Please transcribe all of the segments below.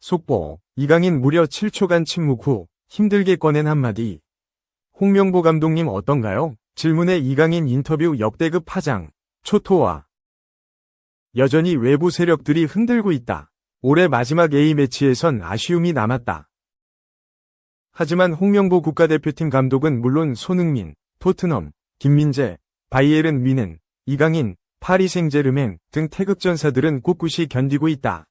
속보, 이강인 무려 7초간 침묵 후 힘들게 꺼낸 한마디. 홍명보 감독님 어떤가요? 질문에 이강인 인터뷰 역대급 파장, 초토화. 여전히 외부 세력들이 흔들고 있다. 올해 마지막 A매치에선 아쉬움이 남았다. 하지만 홍명보 국가대표팀 감독은 물론 손흥민, 토트넘, 김민재, 바이에른 뮌헨, 이강인, 파리 생제르맹 등 태극전사들은 꿋꿋이 견디고 있다.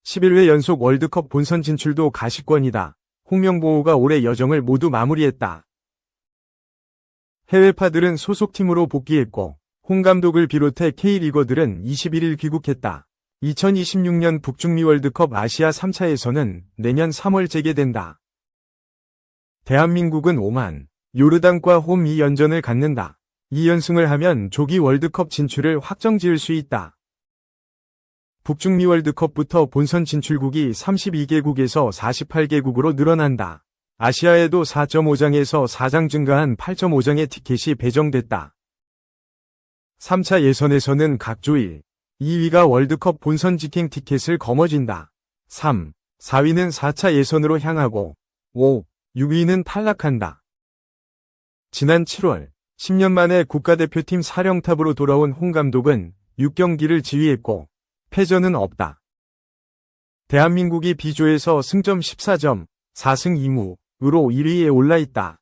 11회 연속 월드컵 본선 진출도 가시권이다. 홍명보가 올해 여정을 모두 마무리했다. 해외파들은 소속팀으로 복귀했고 홍 감독을 비롯해 K리거들은 21일 귀국했다. 2026년 북중미 월드컵 아시아 3차 예선은 내년 3월 재개된다. 대한민국은 오만, 요르단과 홈 2연전을 갖는다. 2연승을 하면 조기 월드컵 진출을 확정지을 수 있다. 북중미 월드컵부터 본선 진출국이 32개국에서 48개국으로 늘어난다. 아시아에도 4.5장에서 4장 증가한 8.5장의 티켓이 배정됐다. 3차 예선에서는 각 조 1, 2위가 월드컵 본선 직행 티켓을 거머쥔다. 3, 4위는 4차 예선으로 향하고 5, 6위는 탈락한다. 지난 7월 10년 만에 국가대표팀 사령탑으로 돌아온 홍 감독은 6경기를 지휘했고 패전은 없다. 대한민국이 B조에서 승점 14점, 4승 2무으로 1위에 올라있다.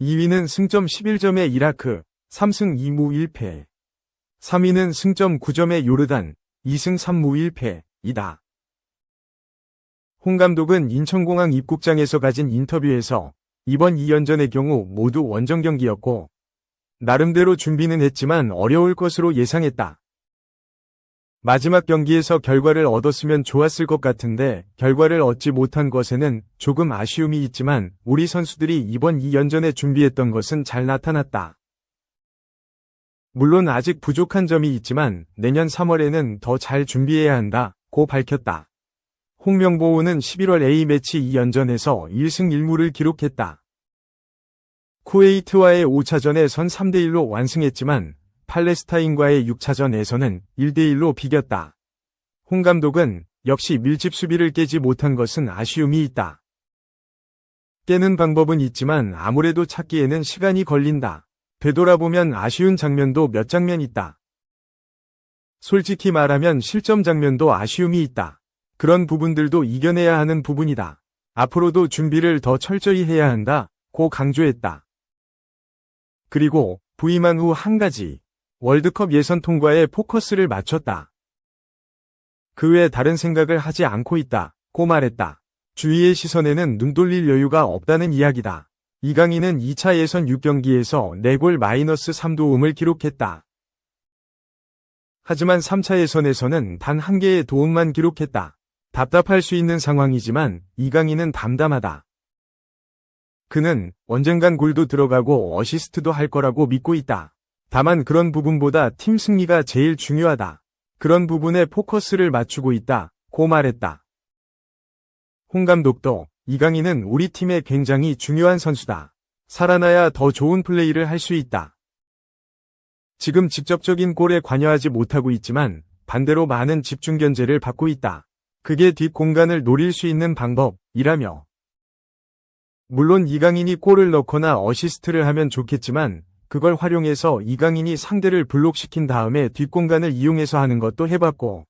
2위는 승점 11점의 이라크, 3승 2무 1패. 3위는 승점 9점의 요르단, 2승 3무 1패이다. 홍 감독은 인천공항 입국장에서 가진 인터뷰에서 이번 2연전의 경우 모두 원정 경기였고 나름대로 준비는 했지만 어려울 것으로 예상했다. 마지막 경기에서 결과를 얻었으면 좋았을 것 같은데 결과를 얻지 못한 것에는 조금 아쉬움이 있지만 우리 선수들이 이번 2연전에 준비했던 것은 잘 나타났다. 물론 아직 부족한 점이 있지만 내년 3월에는 더 잘 준비해야 한다고 밝혔다. 홍명보는 11월 A매치 2연전에서 1승 1무를 기록했다. 쿠웨이트와의 5차전에 선 3대1로 완승했지만 팔레스타인과의 6차전에서는 1대1로 비겼다. 홍 감독은 역시 밀집 수비를 깨지 못한 것은 아쉬움이 있다. 깨는 방법은 있지만 아무래도 찾기에는 시간이 걸린다. 되돌아보면 아쉬운 장면도 몇 장면 있다. 솔직히 말하면 실점 장면도 아쉬움이 있다. 그런 부분들도 이겨내야 하는 부분이다. 앞으로도 준비를 더 철저히 해야 한다고 강조했다. 그리고 부임한 후 한 가지, 월드컵 예선 통과에 포커스를 맞췄다. 그 외 다른 생각을 하지 않고 있다고 말했다. 주위의 시선에는 눈 돌릴 여유가 없다는 이야기다. 이강인은 2차 예선 6경기에서 4골 -3도움을 기록했다. 하지만 3차 예선에서는 단 1개의 도움만 기록했다. 답답할 수 있는 상황이지만 이강인은 담담하다. 그는 언젠간 골도 들어가고 어시스트도 할 거라고 믿고 있다. 다만 그런 부분보다 팀 승리가 제일 중요하다. 그런 부분에 포커스를 맞추고 있다고 말했다. 홍 감독도 이강인은 우리 팀에 굉장히 중요한 선수다. 살아나야 더 좋은 플레이를 할 수 있다. 지금 직접적인 골에 관여하지 못하고 있지만 반대로 많은 집중 견제를 받고 있다. 그게 뒷공간을 노릴 수 있는 방법이라며. 물론 이강인이 골을 넣거나 어시스트를 하면 좋겠지만 그걸 활용해서 이강인이 상대를 블록시킨 다음에 뒷공간을 이용해서 하는 것도 해봤고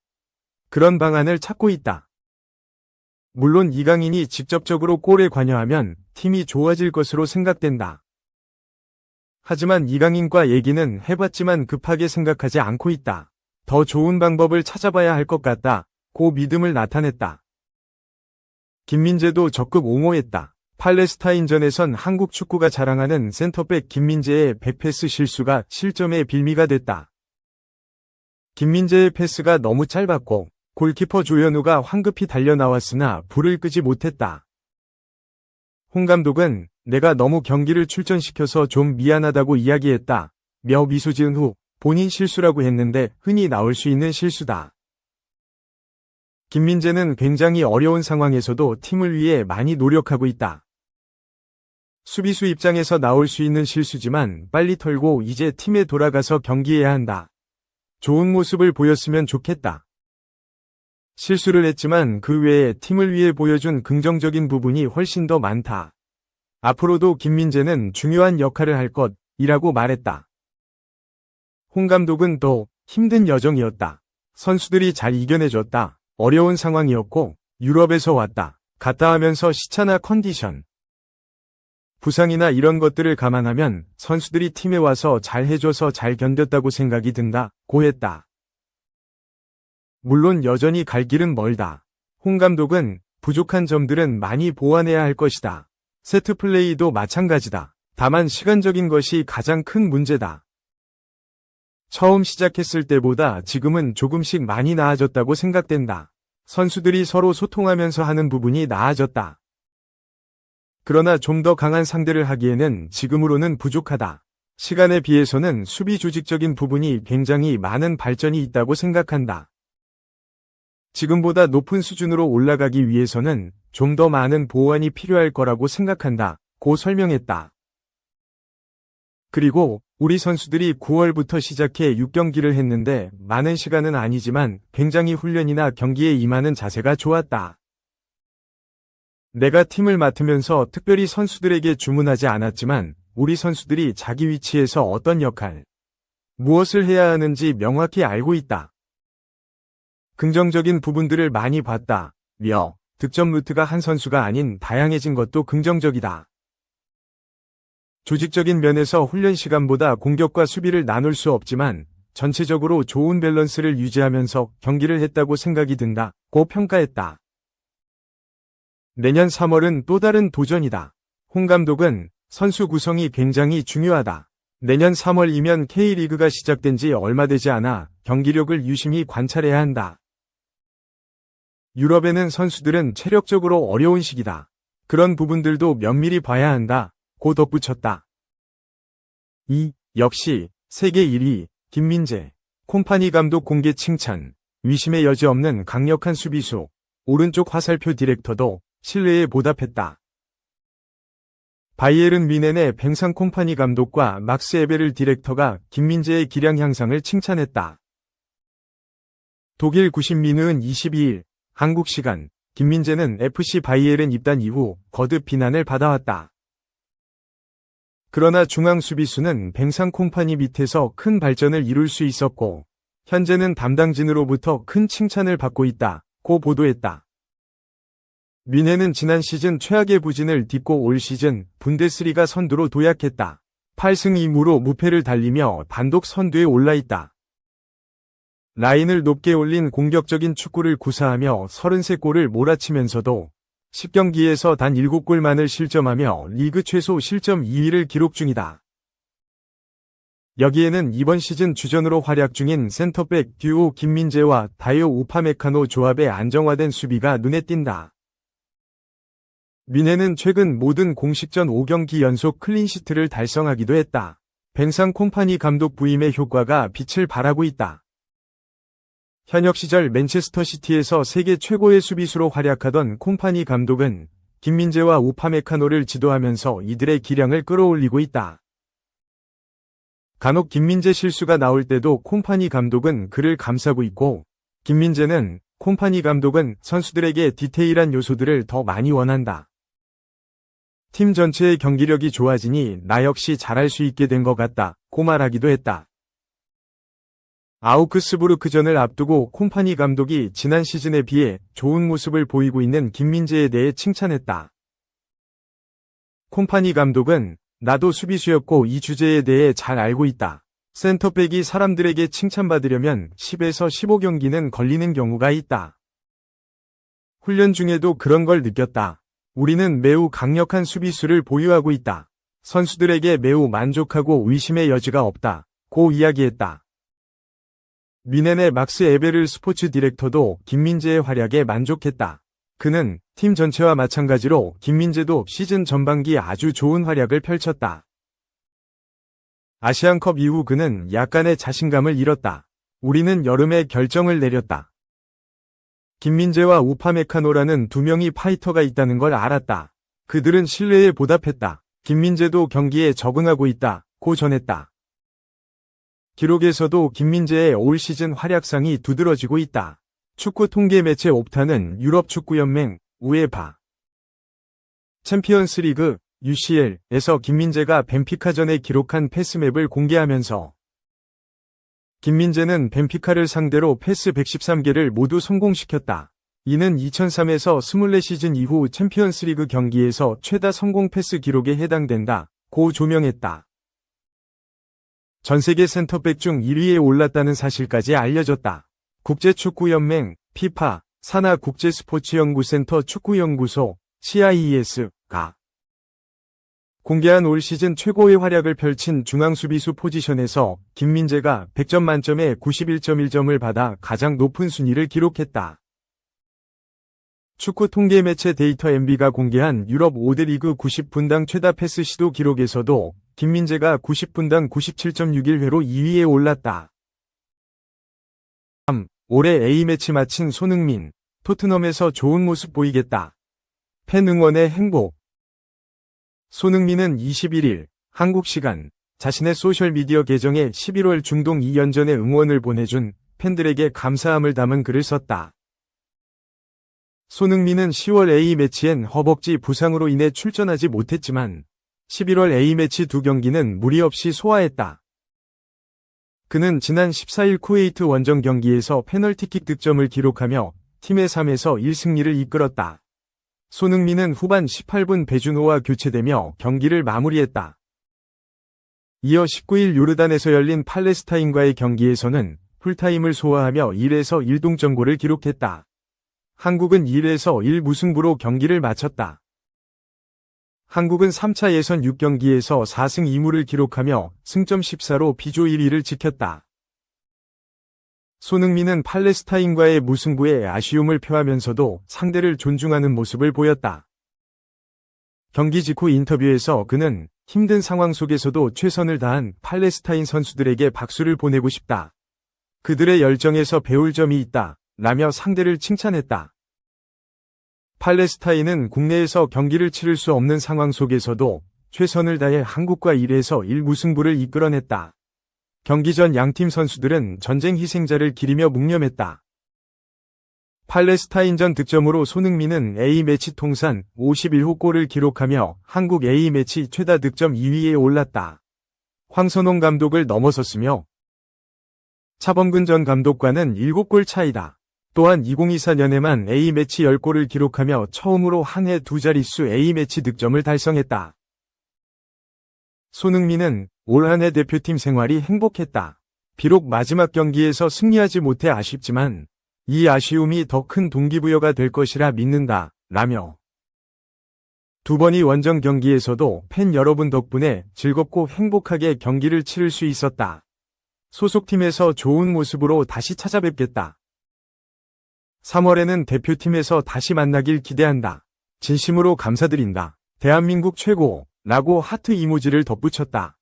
그런 방안을 찾고 있다. 물론 이강인이 직접적으로 골에 관여하면 팀이 좋아질 것으로 생각된다. 하지만 이강인과 얘기는 해봤지만 급하게 생각하지 않고 있다. 더 좋은 방법을 찾아봐야 할 것 같다고 믿음을 나타냈다. 김민재도 적극 옹호했다. 팔레스타인전에선 한국 축구가 자랑하는 센터백 김민재의 백패스 실수가 실점의 빌미가 됐다. 김민재의 패스가 너무 짧았고 골키퍼 조현우가 황급히 달려나왔으나 불을 끄지 못했다. 홍 감독은 내가 너무 경기를 출전시켜서 좀 미안하다고 이야기했다. 미소 지은 후 본인 실수라고 했는데 흔히 나올 수 있는 실수다. 김민재는 굉장히 어려운 상황에서도 팀을 위해 많이 노력하고 있다. 수비수 입장에서 나올 수 있는 실수지만 빨리 털고 이제 팀에 돌아가서 경기해야 한다. 좋은 모습을 보였으면 좋겠다. 실수를 했지만 그 외에 팀을 위해 보여준 긍정적인 부분이 훨씬 더 많다. 앞으로도 김민재는 중요한 역할을 할 것이라고 말했다. 홍 감독은 또 힘든 여정이었다. 선수들이 잘 이겨내줬다. 어려운 상황이었고 유럽에서 왔다 갔다 하면서 시차나 컨디션, 부상이나 이런 것들을 감안하면 선수들이 팀에 와서 잘 해줘서 잘 견뎠다고 생각이 든다고 했다. 물론 여전히 갈 길은 멀다. 홍 감독은 부족한 점들은 많이 보완해야 할 것이다. 세트 플레이도 마찬가지다. 다만 시간적인 것이 가장 큰 문제다. 처음 시작했을 때보다 지금은 조금씩 많이 나아졌다고 생각된다. 선수들이 서로 소통하면서 하는 부분이 나아졌다. 그러나 좀 더 강한 상대를 하기에는 지금으로는 부족하다. 시간에 비해서는 수비 조직적인 부분이 굉장히 많은 발전이 있다고 생각한다. 지금보다 높은 수준으로 올라가기 위해서는 좀 더 많은 보완이 필요할 거라고 생각한다. 고 설명했다. 그리고 우리 선수들이 9월부터 시작해 6경기를 했는데 많은 시간은 아니지만 굉장히 훈련이나 경기에 임하는 자세가 좋았다. 내가 팀을 맡으면서 특별히 선수들에게 주문하지 않았지만 우리 선수들이 자기 위치에서 어떤 역할, 무엇을 해야 하는지 명확히 알고 있다. 긍정적인 부분들을 많이 봤다. 득점 루트가 한 선수가 아닌 다양해진 것도 긍정적이다. 조직적인 면에서 훈련 시간보다 공격과 수비를 나눌 수 없지만 전체적으로 좋은 밸런스를 유지하면서 경기를 했다고 생각이 든다고 평가했다. 내년 3월은 또 다른 도전이다. 홍 감독은 선수 구성이 굉장히 중요하다. 내년 3월이면 K리그가 시작된 지 얼마 되지 않아 경기력을 유심히 관찰해야 한다. 유럽에는 선수들은 체력적으로 어려운 시기다. 그런 부분들도 면밀히 봐야 한다. 고 덧붙였다. 역시 세계 1위 김민재, 콤파니 감독 공개 칭찬, 위심의 여지 없는 강력한 수비수, 오른쪽 화살표 디렉터도 신뢰에 보답했다. 바이에른 뮌헨의 뱅상 콤파니 감독과 막스 에베를 디렉터가 김민재의 기량 향상을 칭찬했다. 독일 90민은 22일 한국 시간 김민재는 FC 바이에른 입단 이후 거듭 비난을 받아왔다. 그러나 중앙 수비수는 뱅상 콤파니 밑에서 큰 발전을 이룰 수 있었고 현재는 담당진으로부터 큰 칭찬을 받고 있다고 보도했다. 뮌헨은 지난 시즌 최악의 부진을 딛고 올 시즌 분데스리가 선두로 도약했다. 8승 2무로 무패를 달리며 단독 선두에 올라있다. 라인을 높게 올린 공격적인 축구를 구사하며 33골을 몰아치면서도 10경기에서 단 7골만을 실점하며 리그 최소 실점 2위를 기록 중이다. 여기에는 이번 시즌 주전으로 활약 중인 센터백 듀오 김민재와 다요 우파메카노 조합의 안정화된 수비가 눈에 띈다. 뮌헨은 최근 모든 공식전 5경기 연속 클린시트를 달성하기도 했다. 뱅상 콤파니 감독 부임의 효과가 빛을 발하고 있다. 현역 시절 맨체스터 시티에서 세계 최고의 수비수로 활약하던 콤파니 감독은 김민재와 우파메카노를 지도하면서 이들의 기량을 끌어올리고 있다. 간혹 김민재 실수가 나올 때도 콤파니 감독은 그를 감싸고 있고 김민재는 콤파니 감독은 선수들에게 디테일한 요소들을 더 많이 원한다. 팀 전체의 경기력이 좋아지니 나 역시 잘할 수 있게 된 것 같다고 말하기도 했다. 아우크스부르크전을 앞두고 콤파니 감독이 지난 시즌에 비해 좋은 모습을 보이고 있는 김민재에 대해 칭찬했다. 콤파니 감독은 나도 수비수였고 이 주제에 대해 잘 알고 있다. 센터백이 사람들에게 칭찬받으려면 10에서 15경기는 걸리는 경우가 있다. 훈련 중에도 그런 걸 느꼈다. 우리는 매우 강력한 수비수를 보유하고 있다. 선수들에게 매우 만족하고 의심의 여지가 없다. 고 이야기했다. 뮌헨의 막스 에베를 스포츠 디렉터도 김민재의 활약에 만족했다. 그는 팀 전체와 마찬가지로 김민재도 시즌 전반기 아주 좋은 활약을 펼쳤다. 아시안컵 이후 그는 약간의 자신감을 잃었다. 우리는 여름에 결정을 내렸다. 김민재와 우파메카노라는 두 명의 파이터가 있다는 걸 알았다. 그들은 신뢰에 보답했다. 김민재도 경기에 적응하고 있다. 고 전했다. 기록에서도 김민재의 올 시즌 활약상이 두드러지고 있다. 축구 통계 매체 옵타는 유럽 축구연맹, 우에파 챔피언스 리그, UCL에서 김민재가 벤피카전에 기록한 패스맵을 공개하면서 김민재는 벤피카를 상대로 패스 113개를 모두 성공시켰다. 이는 2003에서 24시즌 이후 챔피언스리그 경기에서 최다 성공 패스 기록에 해당된다. 고 조명했다. 전세계 센터백 중 1위에 올랐다는 사실까지 알려졌다. 국제축구연맹, 피파, 산하 국제스포츠연구센터 축구연구소, CIES가 공개한 올 시즌 최고의 활약을 펼친 중앙수비수 포지션에서 김민재가 100점 만점에 91.1점을 받아 가장 높은 순위를 기록했다. 축구 통계 매체 데이터 MB가 공개한 유럽 5대 리그 90분당 최다 패스 시도 기록에서도 김민재가 90분당 97.61회로 2위에 올랐다. 3. 올해 A매치 마친 손흥민, 토트넘에서 좋은 모습 보이겠다. 팬 응원의 행복. 손흥민은 21일 한국 시간 자신의 소셜미디어 계정에 11월 중동 2연전에 응원을 보내준 팬들에게 감사함을 담은 글을 썼다. 손흥민은 10월 A매치엔 허벅지 부상으로 인해 출전하지 못했지만 11월 A매치 2경기는 무리 없이 소화했다. 그는 지난 14일 쿠웨이트 원정 경기에서 페널티킥 득점을 기록하며 팀의 3에서 1승리를 이끌었다. 손흥민은 후반 18분 배준호와 교체되며 경기를 마무리했다. 이어 19일 요르단에서 열린 팔레스타인과의 경기에서는 풀타임을 소화하며 1에서 1동점골을 기록했다. 한국은 1에서 1 무승부로 경기를 마쳤다. 한국은 3차 예선 6경기에서 4승 2무를 기록하며 승점 14로 B조 1위를 지켰다. 손흥민은 팔레스타인과의 무승부에 아쉬움을 표하면서도 상대를 존중하는 모습을 보였다. 경기 직후 인터뷰에서 그는 힘든 상황 속에서도 최선을 다한 팔레스타인 선수들에게 박수를 보내고 싶다. 그들의 열정에서 배울 점이 있다. 라며 상대를 칭찬했다. 팔레스타인은 국내에서 경기를 치를 수 없는 상황 속에서도 최선을 다해 한국과 1에서 1 무승부를 이끌어냈다. 경기 전 양팀 선수들은 전쟁 희생자를 기리며 묵념했다. 팔레스타인전 득점으로 손흥민은 A매치 통산 51호 골을 기록하며 한국 A매치 최다 득점 2위에 올랐다. 황선홍 감독을 넘어섰으며 차범근 전 감독과는 7골 차이다. 또한 2024년에만 A매치 10골을 기록하며 처음으로 한 해 두 자릿수 A매치 득점을 달성했다. 손흥민은 올 한 해 대표팀 생활이 행복했다. 비록 마지막 경기에서 승리하지 못해 아쉽지만 이 아쉬움이 더 큰 동기부여가 될 것이라 믿는다. 라며 두 번의 원정 경기에서도 팬 여러분 덕분에 즐겁고 행복하게 경기를 치를 수 있었다. 소속팀에서 좋은 모습으로 다시 찾아뵙겠다. 3월에는 대표팀에서 다시 만나길 기대한다. 진심으로 감사드린다. 대한민국 최고! 라고 하트 이모지를 덧붙였다.